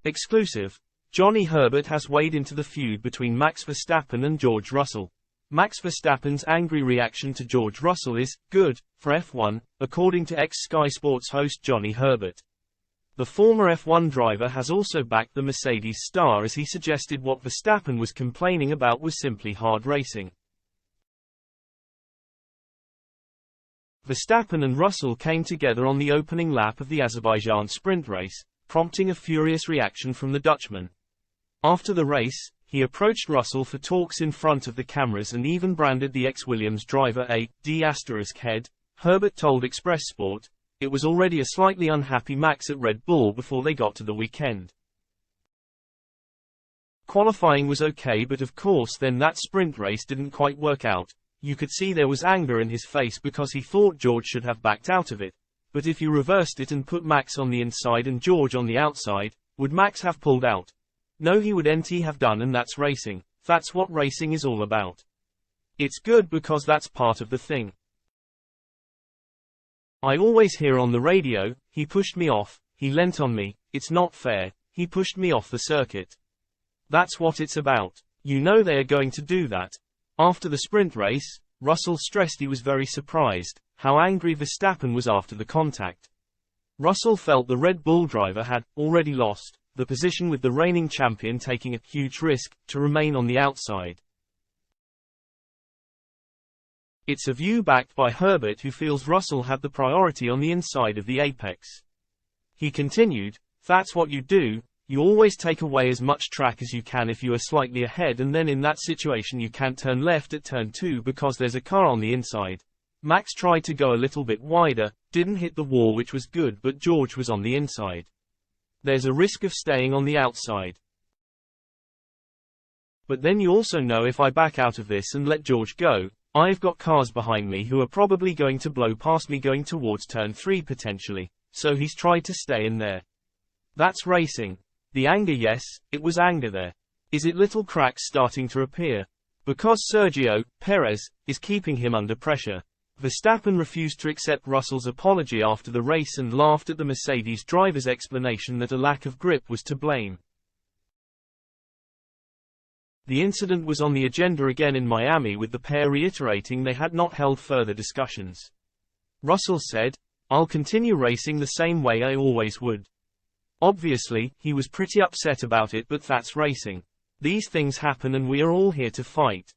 Exclusive. Johnny Herbert has weighed into the feud between Max Verstappen and George Russell. Max Verstappen's angry reaction to George Russell is good for F1, according to ex-Sky Sports host Johnny Herbert. The former F1 driver has also backed the Mercedes star as he suggested what Verstappen was complaining about was simply hard racing. Verstappen and Russell came together on the opening lap of the Azerbaijan sprint race, prompting a furious reaction from the Dutchman. After the race, he approached Russell for talks in front of the cameras and even branded the ex-Williams driver a D*head. Herbert told Express Sport, "It was already a slightly unhappy Max at Red Bull before they got to the weekend. Qualifying was okay, but of course then that sprint race didn't quite work out. You could see there was anger in his face because he thought George should have backed out of it. But if you reversed it and put Max on the inside and George on the outside, would Max have pulled out? No, he wouldn't have done, and that's racing. That's what racing is all about. It's good because that's part of the thing. I always hear on the radio, he pushed me off, he leant on me, it's not fair, he pushed me off the circuit. That's what it's about. You know they are going to do that." After the sprint race, Russell stressed he was very surprised how angry Verstappen was after the contact. Russell felt the Red Bull driver had already lost the position, with the reigning champion taking a huge risk to remain on the outside. It's a view backed by Herbert, who feels Russell had the priority on the inside of the apex. He continued, "That's what you do, you always take away as much track as you can if you are slightly ahead, and then in that situation you can't turn left at turn 2 because there's a car on the inside. Max tried to go a little bit wider, didn't hit the wall, which was good, but George was on the inside. There's a risk of staying on the outside. But then you also know if I back out of this and let George go, I've got cars behind me who are probably going to blow past me going towards turn 3 potentially, so he's tried to stay in there. That's racing. The anger, yes, it was anger there. Is it little cracks starting to appear? Because Sergio Perez is keeping him under pressure." Verstappen refused to accept Russell's apology after the race and laughed at the Mercedes driver's explanation that a lack of grip was to blame. The incident was on the agenda again in Miami, with the pair reiterating they had not held further discussions. Russell said, "I'll continue racing the same way I always would." Obviously, he was pretty upset about it, but that's racing. These things happen and we are all here to fight.